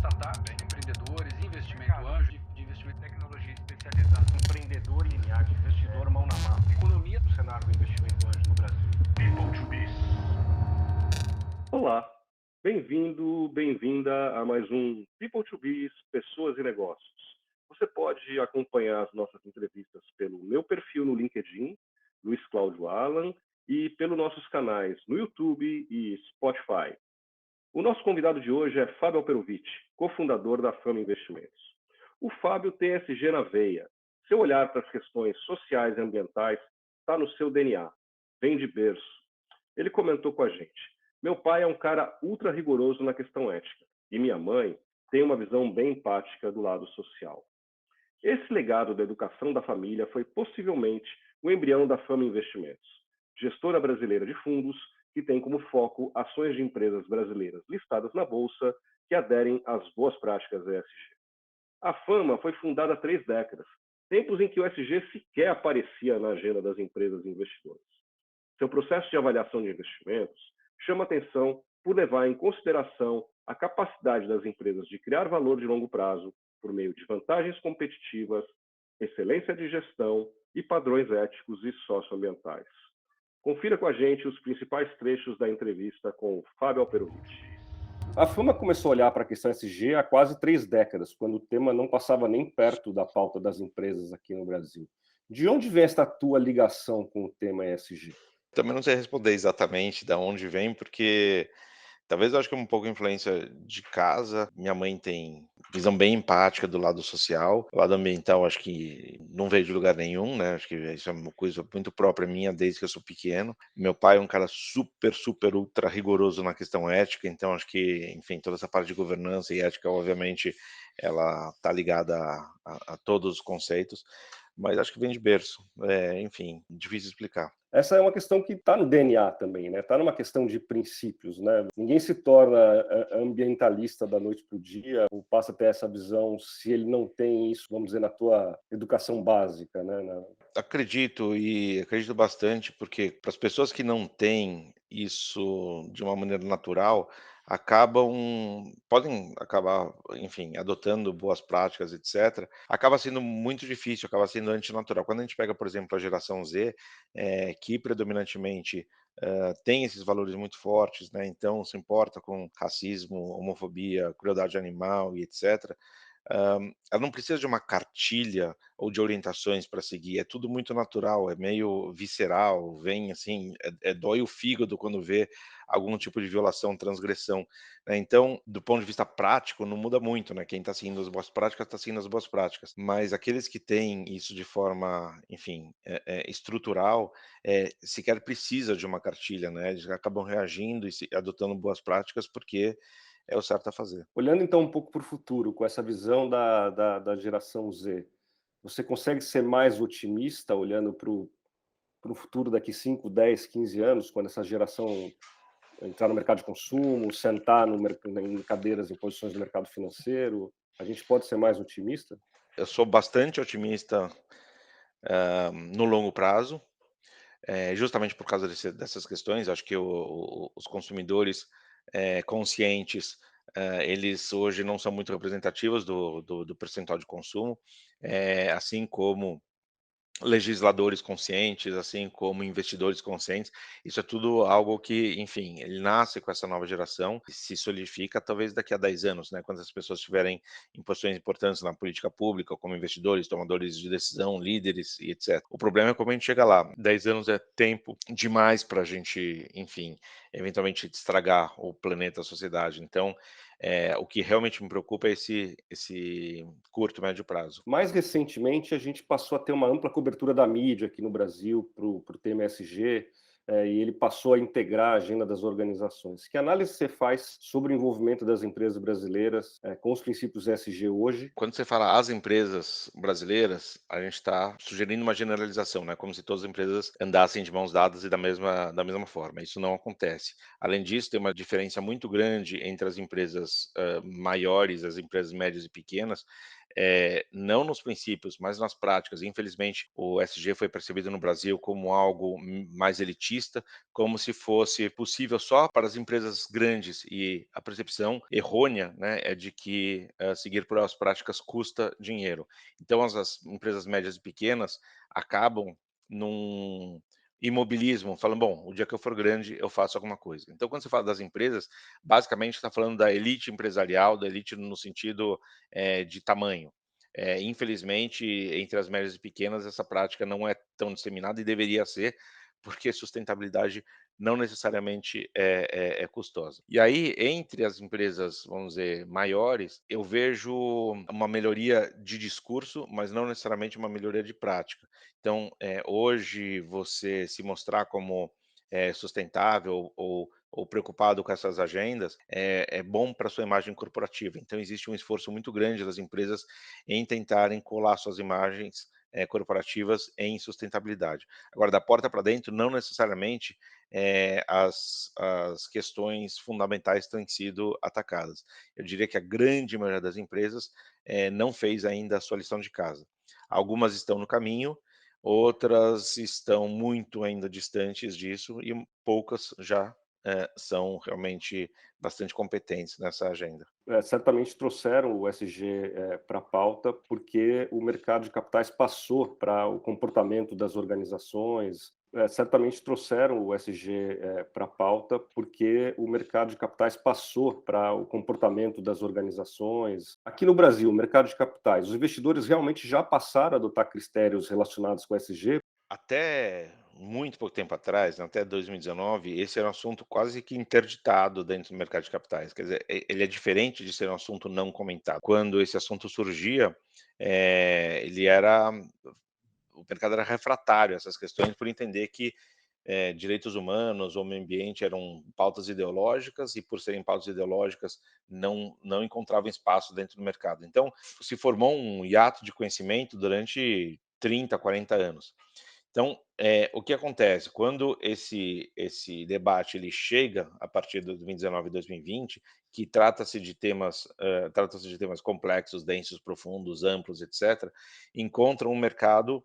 startups, empreendedores, investimento anjo, de investimento em tecnologia especializada, empreendedor linear, investidor mão na massa, economia do cenário do investimento anjo no Brasil. People to be. Olá, bem-vindo, bem-vinda a mais um People to Biz, Pessoas e Negócios. Você pode acompanhar as nossas entrevistas pelo meu perfil no LinkedIn, Luiz Cláudio Alan, e pelos nossos canais no YouTube e Spotify. O nosso convidado de hoje é Fábio Alperovitch, cofundador da Fama Investimentos. O Fábio tem ESG na veia. Seu olhar para as questões sociais e ambientais está no seu DNA, vem de berço. Ele comentou com a gente: meu pai é um cara ultra rigoroso na questão ética e minha mãe tem uma visão bem empática do lado social. Esse legado da educação da família foi possivelmente o embrião da Fama Investimentos, gestora brasileira de fundos que tem como foco ações de empresas brasileiras listadas na Bolsa que aderem às boas práticas ESG. A Fama foi fundada há 3 décadas, tempos em que o ESG sequer aparecia na agenda das empresas investidoras. Seu processo de avaliação de investimentos chama atenção por levar em consideração a capacidade das empresas de criar valor de longo prazo por meio de vantagens competitivas, excelência de gestão e padrões éticos e socioambientais. Confira com a gente os principais trechos da entrevista com o Fábio Alperovitch. A Fama começou a olhar para a questão ESG há quase 3 décadas, quando o tema não passava nem perto da pauta das empresas aqui no Brasil. De onde vem esta tua ligação com o tema ESG? Também não sei responder exatamente da onde vem, porque talvez eu acho que é um pouco influência de casa. Minha mãe tem visão bem empática do lado social. O lado ambiental acho que não veio de lugar nenhum, né, acho que isso é uma coisa muito própria minha desde que eu sou pequeno. Meu pai é um cara super, super ultra rigoroso na questão ética, então acho que, enfim, toda essa parte de governança e ética, obviamente, ela tá ligada a todos os conceitos, mas acho que vem de berço. Enfim, difícil explicar. Essa é uma questão que está no DNA também, né? Está numa questão de princípios, né? Ninguém se torna ambientalista da noite para o dia ou passa a ter essa visão se ele não tem isso, vamos dizer, na tua educação básica, né? Acredito e acredito bastante, porque para as pessoas que não têm isso de uma maneira natural, podem acabar, enfim, adotando boas práticas, etcétera, acaba sendo muito difícil, acaba sendo antinatural. Quando a gente pega, por exemplo, a geração Z, que predominantemente, tem esses valores muito fortes, né, então se importa com racismo, homofobia, crueldade animal e etcétera, ela não precisa de uma cartilha ou de orientações para seguir, é tudo muito natural, é meio visceral, vem assim, dói o fígado quando vê algum tipo de violação, transgressão, né. Então, do ponto de vista prático, não muda muito, né, quem está seguindo as boas práticas, está seguindo as boas práticas, mas aqueles que têm isso de forma, enfim, estrutural, sequer precisa de uma cartilha, né, eles acabam reagindo e se adotando boas práticas, porque é o certo a fazer. Olhando então um pouco para o futuro, com essa visão da geração Z, você consegue ser mais otimista olhando para o futuro daqui 5, 10, 15 anos, quando essa geração entrar no mercado de consumo, sentar em cadeiras, em posições do mercado financeiro? A gente pode ser mais otimista? Eu sou bastante otimista, no longo prazo, justamente por causa dessas questões. Acho que os consumidores, conscientes, eles hoje não são muito representativos do percentual de consumo, assim como legisladores conscientes, assim como investidores conscientes. Isso é tudo algo que, enfim, ele nasce com essa nova geração e se solidifica talvez daqui a 10 anos, né, quando as pessoas estiverem em posições importantes na política pública, como investidores, tomadores de decisão, líderes e etc. O problema é como a gente chega lá. 10 anos é tempo demais para a gente, enfim, eventualmente estragar o planeta, a sociedade. Então, o que realmente me preocupa é esse curto, médio prazo. Mais recentemente, a gente passou a ter uma ampla cobertura da mídia aqui no Brasil para o tema ESG, e ele passou a integrar a agenda das organizações. Que análise você faz sobre o envolvimento das empresas brasileiras com os princípios ESG hoje? Quando você fala as empresas brasileiras, a gente está sugerindo uma generalização, né, como se todas as empresas andassem de mãos dadas e da mesma forma. Isso não acontece. Além disso, tem uma diferença muito grande entre as empresas, maiores, as empresas médias e pequenas, não nos princípios, mas nas práticas. Infelizmente, o ESG foi percebido no Brasil como algo mais elitista, como se fosse possível só para as empresas grandes, e a percepção errônea, né, é de que seguir por as práticas custa dinheiro. Então, as empresas médias e pequenas acabam num imobilismo, falando: "Bom, o dia que eu for grande, eu faço alguma coisa". Então, quando você fala das empresas, basicamente está falando da elite empresarial, da elite no sentido, de tamanho. Infelizmente, entre as médias e pequenas, essa prática não é tão disseminada e deveria ser, porque sustentabilidade não necessariamente é custosa. E aí, entre as empresas, vamos dizer, maiores, eu vejo uma melhoria de discurso, mas não necessariamente uma melhoria de prática. Então, hoje você se mostrar como, sustentável ou preocupado com essas agendas, é bom para sua imagem corporativa. Então existe um esforço muito grande das empresas em tentarem colar suas imagens, corporativas em sustentabilidade. Agora, da porta para dentro, não necessariamente, as questões fundamentais têm sido atacadas. Eu diria que a grande maioria das empresas, não fez ainda a sua lição de casa. Algumas estão no caminho, outras estão muito ainda distantes disso e poucas já, são realmente bastante competentes nessa agenda. Certamente trouxeram o ESG para a pauta, porque o mercado de capitais passou para o comportamento das organizações. Certamente trouxeram o ESG para a pauta, porque o mercado de capitais passou para o comportamento das organizações. Aqui no Brasil, o mercado de capitais, os investidores realmente já passaram a adotar critérios relacionados com o ESG. Até muito pouco tempo atrás, né, até 2019, esse era um assunto quase que interditado dentro do mercado de capitais. Quer dizer, ele é diferente de ser um assunto não comentado. Quando esse assunto surgia, ele era o mercado era refratário a essas questões por entender que direitos humanos ou meio ambiente eram pautas ideológicas e, por serem pautas ideológicas, não encontravam espaço dentro do mercado. Então, se formou um hiato de conhecimento durante 30, 40 anos. Então, o que acontece? Quando esse debate ele chega a partir de 2019 e 2020, que trata-se de temas complexos, densos, profundos, amplos, etcétera, encontra um mercado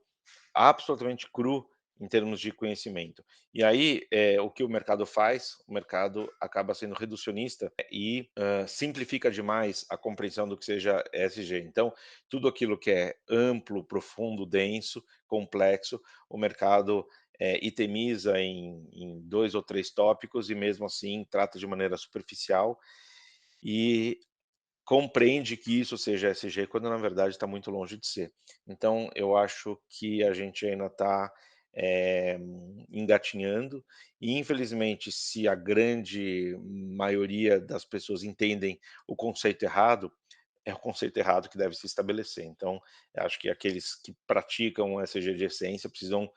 absolutamente cru em termos de conhecimento. E aí, o que o mercado faz? O mercado acaba sendo reducionista e, simplifica demais a compreensão do que seja ESG. Então, tudo aquilo que é amplo, profundo, denso, complexo, o mercado, itemiza em 2 ou 3 tópicos e mesmo assim trata de maneira superficial e compreende que isso seja ESG, quando na verdade está muito longe de ser. Então eu acho que a gente ainda está engatinhando e infelizmente se a grande maioria das pessoas entendem o conceito errado, é o conceito errado que deve se estabelecer. Então, eu acho que aqueles que praticam o ESG de essência precisam,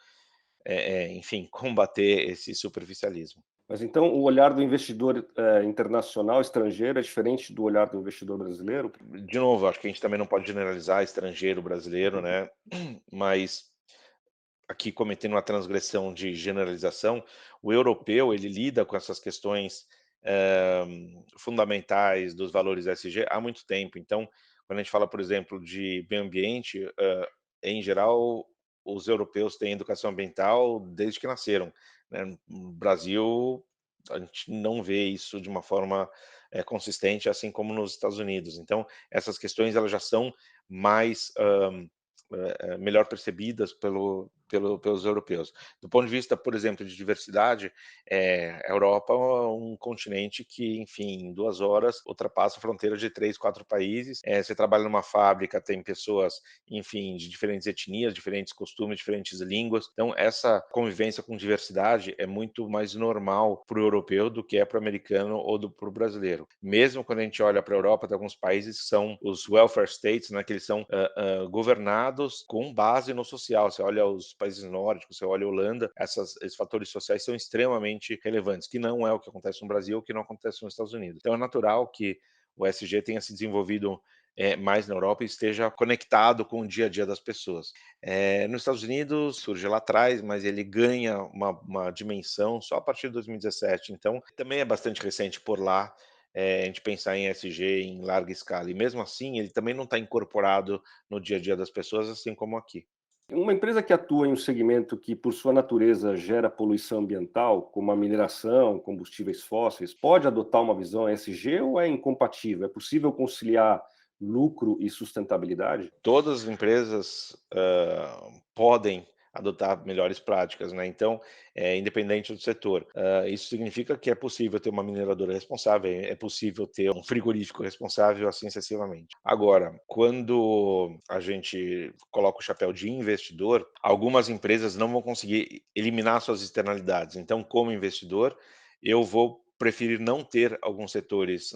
enfim, combater esse superficialismo. Mas então o olhar do investidor internacional, estrangeiro, é diferente do olhar do investidor brasileiro? De novo, acho que a gente também não pode generalizar estrangeiro, brasileiro, né, mas aqui cometendo uma transgressão de generalização, o europeu ele lida com essas questões, fundamentais dos valores ESG há muito tempo. Então, quando a gente fala, por exemplo, de meio ambiente, em geral, os europeus têm educação ambiental desde que nasceram, né. No Brasil, a gente não vê isso de uma forma, consistente, assim como nos Estados Unidos. Então, essas questões elas já são mais, melhor percebidas pelos europeus. Do ponto de vista, por exemplo, de diversidade, a Europa é um continente que, enfim, em 2 horas ultrapassa a fronteira de 3, 4 países. Você trabalha numa fábrica, tem pessoas, enfim, de diferentes etnias, diferentes costumes, diferentes línguas. Então essa convivência com diversidade é muito mais normal para o europeu do que é para o americano ou para o brasileiro. Mesmo quando a gente olha para a Europa, tem alguns países que são os welfare states, né, que eles são governados com base no social. Você olha os países nórdicos, você olha a Holanda, esses fatores sociais são extremamente relevantes, que não é o que acontece no Brasil, que não acontece nos Estados Unidos. Então é natural que o ESG tenha se desenvolvido mais na Europa e esteja conectado com o dia a dia das pessoas. Nos Estados Unidos surge lá atrás, mas ele ganha uma dimensão só a partir de 2017, então também é bastante recente por lá, a gente pensar em ESG em larga escala. E mesmo assim, ele também não está incorporado no dia a dia das pessoas, assim como aqui. Uma empresa que atua em um segmento que, por sua natureza, gera poluição ambiental, como a mineração, combustíveis fósseis, pode adotar uma visão ESG ou é incompatível? É possível conciliar lucro e sustentabilidade? Todas as empresas podem adotar melhores práticas, né? Então, independente do setor. Isso significa que é possível ter uma mineradora responsável, é possível ter um frigorífico responsável, assim sucessivamente. Agora, quando a gente coloca o chapéu de investidor, algumas empresas não vão conseguir eliminar suas externalidades. Então, como investidor, eu vou preferir não ter alguns setores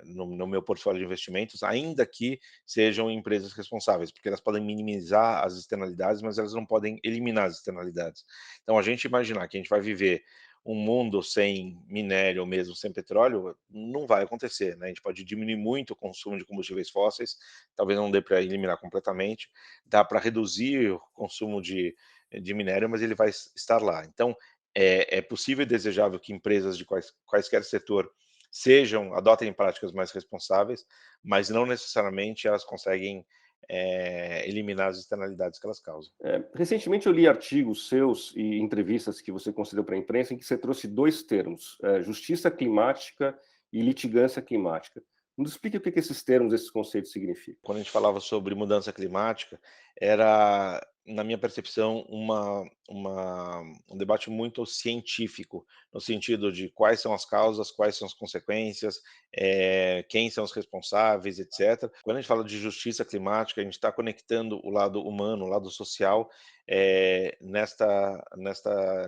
no meu portfólio de investimentos, ainda que sejam empresas responsáveis, porque elas podem minimizar as externalidades, mas elas não podem eliminar as externalidades. Então, a gente imaginar que a gente vai viver um mundo sem minério ou mesmo sem petróleo, não vai acontecer, né? A gente pode diminuir muito o consumo de combustíveis fósseis, talvez não dê para eliminar completamente, dá para reduzir o consumo de minério, mas ele vai estar lá. Então, é possível e desejável que empresas de quaisquer setor adotem práticas mais responsáveis, mas não necessariamente elas conseguem, eliminar as externalidades que elas causam. Recentemente eu li artigos seus e entrevistas que você concedeu para a imprensa em que você trouxe dois termos, justiça climática e litigância climática. Nos explique o que esses termos, esses conceitos significam. Quando a gente falava sobre mudança climática, era, na minha percepção, um debate muito científico, no sentido de quais são as causas, quais são as consequências, quem são os responsáveis, etc. Quando a gente fala de justiça climática, a gente está conectando o lado humano, o lado social,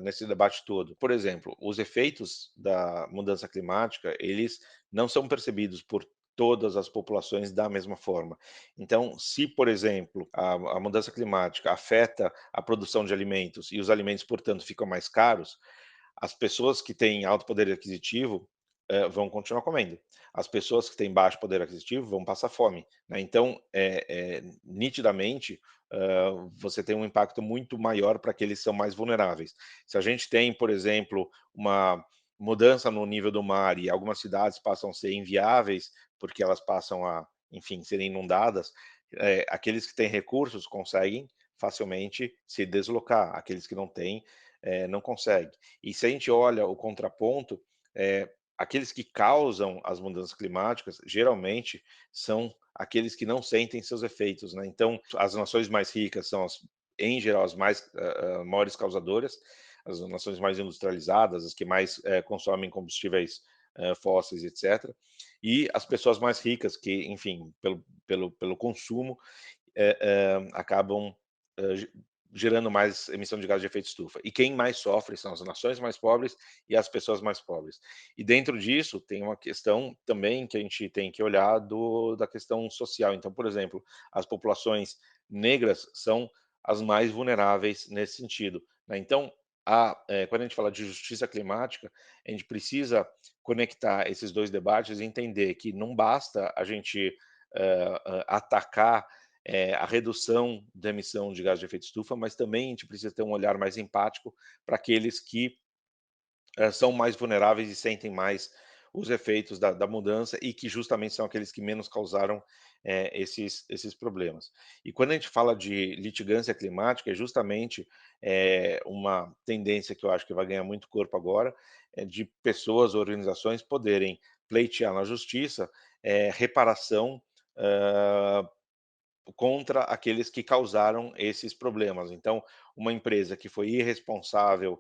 nesse debate todo. Por exemplo, os efeitos da mudança climática, eles não são percebidos por todas as populações da mesma forma. Então, se, por exemplo, a mudança climática afeta a produção de alimentos e os alimentos, portanto, ficam mais caros, as pessoas que têm alto poder aquisitivo, vão continuar comendo. As pessoas que têm baixo poder aquisitivo vão passar fome, né. Então, nitidamente, você tem um impacto muito maior para aqueles que são mais vulneráveis. Se a gente tem, por exemplo, uma mudança no nível do mar e algumas cidades passam a ser inviáveis, porque elas passam a, enfim, serem inundadas, aqueles que têm recursos conseguem facilmente se deslocar, aqueles que não têm, não conseguem. E se a gente olha o contraponto, aqueles que causam as mudanças climáticas, geralmente, são aqueles que não sentem seus efeitos, né. Então, as nações mais ricas são em geral, as mais maiores causadoras, as nações mais industrializadas, as que mais, consomem combustíveis, fósseis, etcétera. E as pessoas mais ricas que, enfim, pelo consumo, acabam, ge gerando mais emissão de gás de efeito estufa. E quem mais sofre são as nações mais pobres e as pessoas mais pobres. E dentro disso tem uma questão também que a gente tem que olhar da questão social. Então, por exemplo, as populações negras são as mais vulneráveis nesse sentido, né. Então, quando a gente fala de justiça climática, a gente precisa conectar esses 2 debates e entender que não basta a gente, atacar a redução da emissão de gás de efeito estufa, mas também a gente precisa ter um olhar mais empático para aqueles que são mais vulneráveis e sentem mais os efeitos da mudança e que justamente são aqueles que menos causaram esses problemas. E quando a gente fala de litigância climática, é justamente uma tendência que eu acho que vai ganhar muito corpo agora, de pessoas, organizações poderem pleitear na justiça reparação contra aqueles que causaram esses problemas. Então, uma empresa que foi irresponsável,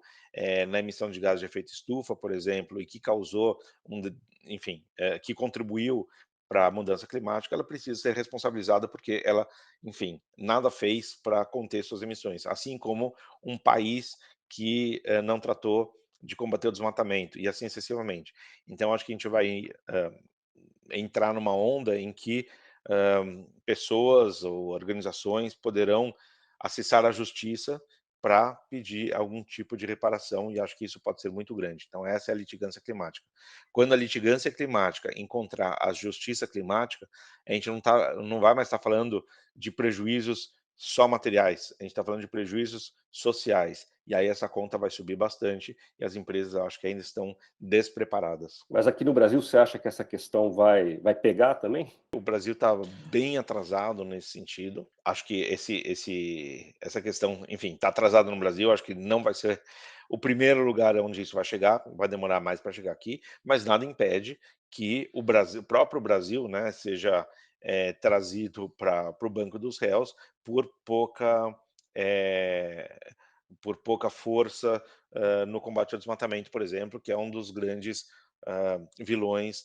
na emissão de gases de efeito estufa, por exemplo, e que causou enfim, que contribuiu para a mudança climática, ela precisa ser responsabilizada, porque ela, enfim, nada fez para conter suas emissões, assim como um país que, não tratou de combater o desmatamento, e assim sucessivamente. Então acho que a gente vai, entrar numa onda em que pessoas ou organizações poderão acessar a justiça para pedir algum tipo de reparação, e acho que isso pode ser muito grande. Então, essa é a litigância climática. Quando a litigância climática encontrar a justiça climática, a gente não vai mais estar falando de prejuízos só materiais, a gente está falando de prejuízos sociais. e aí essa conta vai subir bastante e as empresas eu acho que ainda estão despreparadas. Mas aqui no Brasil, você acha que essa questão vai pegar também? O Brasil está bem atrasado nesse sentido. Acho que essa questão, enfim, está atrasado no Brasil. Acho que não vai ser o primeiro lugar onde isso vai chegar. Vai demorar mais para chegar aqui, mas nada impede que o próprio Brasil, né, seja trazido para o banco dos réus por pouca eh, por pouca força no combate ao desmatamento, por exemplo, que é um dos grandes vilões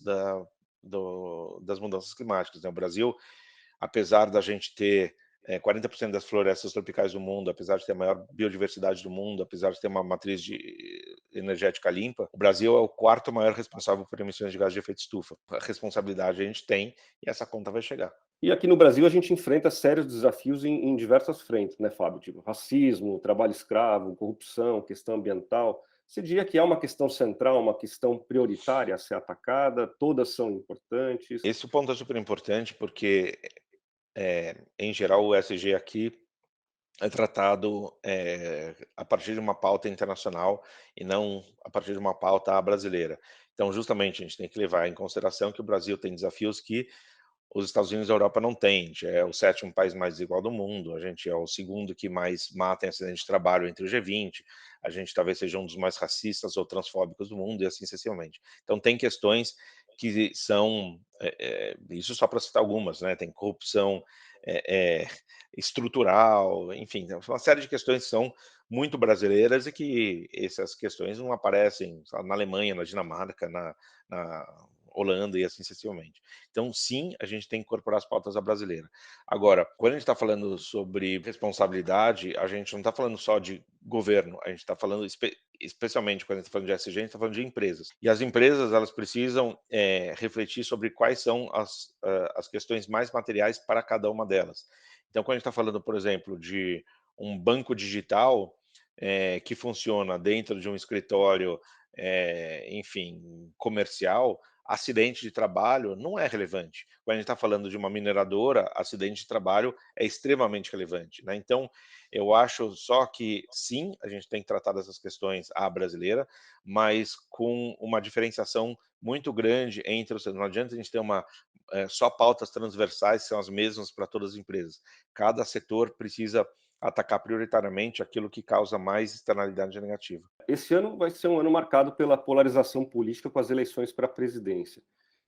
das mudanças climáticas, né. O Brasil, apesar da gente ter 40% das florestas tropicais do mundo, apesar de ter a maior biodiversidade do mundo, apesar de ter uma matriz energética limpa, o Brasil é o quarto maior responsável por emissões de gás de efeito estufa. A responsabilidade a gente tem e essa conta vai chegar. E aqui no Brasil a gente enfrenta sérios desafios em diversas frentes, né, Fábio? Tipo, racismo, trabalho escravo, corrupção, questão ambiental. Você diria que é uma questão central, uma questão prioritária a ser atacada? Todas são importantes? Esse ponto é super importante porque, em geral, o ESG aqui é tratado, a partir de uma pauta internacional e não a partir de uma pauta brasileira. Então, justamente, a gente tem que levar em consideração que o Brasil tem desafios que os Estados Unidos e a Europa não têm. A gente é o sétimo país mais desigual do mundo, a gente é o segundo que mais mata em acidente de trabalho entre o G20, a gente talvez seja um dos mais racistas ou transfóbicos do mundo e assim sucessivamente. Então tem questões que são, isso só para citar algumas, né, tem corrupção, estrutural, enfim, tem uma série de questões que são muito brasileiras e que essas questões não aparecem, sei lá, na Alemanha, na Dinamarca, na Holanda e assim sucessivamente. Então, sim, a gente tem que incorporar as pautas à brasileira. Agora, quando a gente está falando sobre responsabilidade, a gente não está falando só de governo, a gente está falando, especialmente quando a gente está falando de ESG, a gente está falando de empresas. E as empresas, elas precisam refletir sobre quais são as questões mais materiais para cada uma delas. Então, quando a gente está falando, por exemplo, de um banco digital que funciona dentro de um escritório, enfim, comercial, acidente de trabalho não é relevante. Quando a gente está falando de uma mineradora, acidente de trabalho é extremamente relevante, né. Então, eu acho só que sim, a gente tem que tratar dessas questões à brasileira, mas com uma diferenciação muito grande entre os, não adianta a gente ter só pautas transversais que são as mesmas para todas as empresas. Cada setor precisa atacar prioritariamente aquilo que causa mais externalidade negativa. Esse ano vai ser um ano marcado pela polarização política com as eleições para a presidência.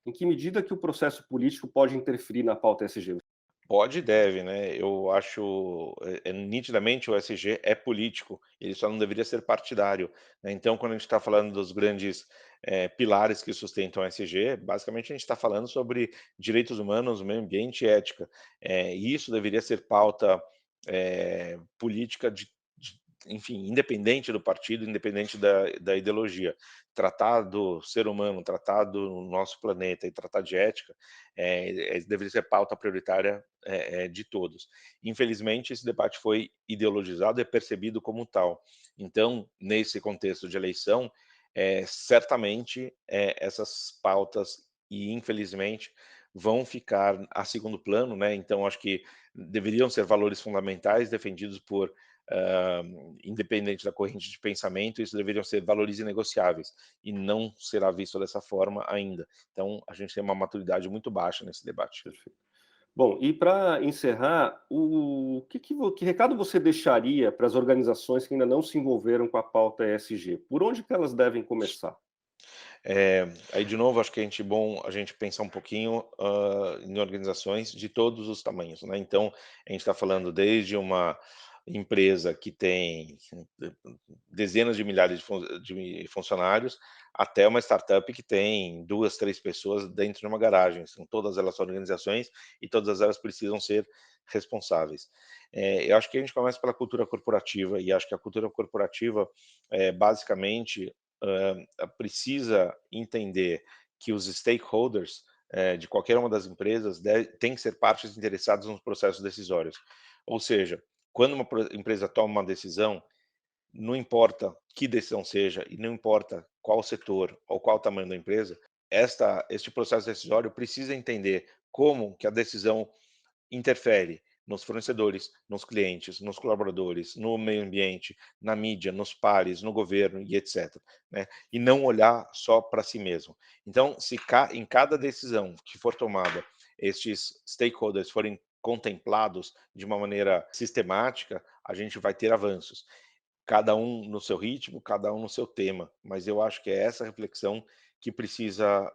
Em que medida que o processo político pode interferir na pauta ESG? Pode e deve, né. Eu acho, nitidamente o ESG é político, ele só não deveria ser partidário, né. Então, quando a gente está falando dos grandes, pilares que sustentam o ESG, basicamente a gente está falando sobre direitos humanos, meio ambiente e ética. E isso deveria ser pauta, política de enfim, independente do partido, independente da ideologia. Tratar do ser humano, tratar do nosso planeta e tratar de ética, deveria ser pauta prioritária de todos. Infelizmente, esse debate foi ideologizado e é percebido como tal. Então, nesse contexto de eleição, certamente essas pautas, e infelizmente, vão ficar a segundo plano, né? Então, acho que deveriam ser valores fundamentais defendidos por ah, independente da corrente de pensamento, isso deveriam ser valores inegociáveis e não será visto dessa forma ainda. Então, a gente tem uma maturidade muito baixa nesse debate. Perfeito. Bom, e para encerrar, que recado você deixaria para as organizações que ainda não se envolveram com a pauta ESG? Por onde que elas devem começar? Aí de novo, acho que bom a gente pensar um pouquinho, em organizações de todos os tamanhos, né. Então, a gente está falando desde uma empresa que tem dezenas de milhares de funcionários, até uma startup que tem 2, 3 pessoas dentro de uma garagem. São todas elas são organizações e todas elas precisam ser responsáveis. Eu acho que a gente começa pela cultura corporativa e acho que a cultura corporativa, basicamente precisa entender que os stakeholders de qualquer uma das empresas têm que ser partes interessadas nos processos decisórios. Ou seja, quando uma empresa toma uma decisão, não importa que decisão seja e não importa qual setor ou qual o tamanho da empresa, este processo decisório precisa entender como que a decisão interfere nos fornecedores, nos clientes, nos colaboradores, no meio ambiente, na mídia, nos pares, no governo e etc, né, e não olhar só para si mesmo. Então, se em cada decisão que for tomada, estes stakeholders forem contemplados de uma maneira sistemática, a gente vai ter avanços. Cada um no seu ritmo, cada um no seu tema, mas eu acho que é essa reflexão que precisa,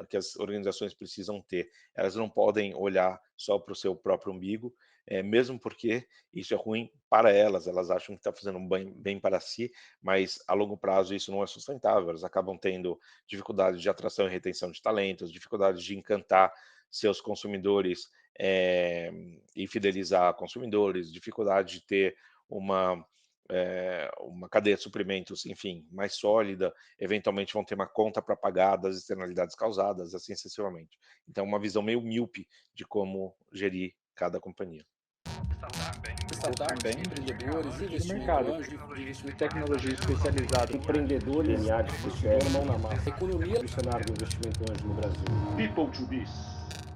que as organizações precisam ter. Elas não podem olhar só para o seu próprio umbigo, mesmo porque isso é ruim para elas, elas acham que está fazendo um bem para si, mas a longo prazo isso não é sustentável, elas acabam tendo dificuldades de atração e retenção de talentos, dificuldades de encantar seus consumidores, e fidelizar consumidores, dificuldade de ter uma uma cadeia de suprimentos, enfim, mais sólida, eventualmente vão ter uma conta para pagar das externalidades causadas, assim sucessivamente. Então, uma visão meio míope de como gerir cada companhia. Startups, empreendedores, Do investimento mercado anjo, de tecnologia especializada, empreendedores, DNA de CCR, mão na massa. economia Do cenário do investimento anjo no Brasil. People to Biz.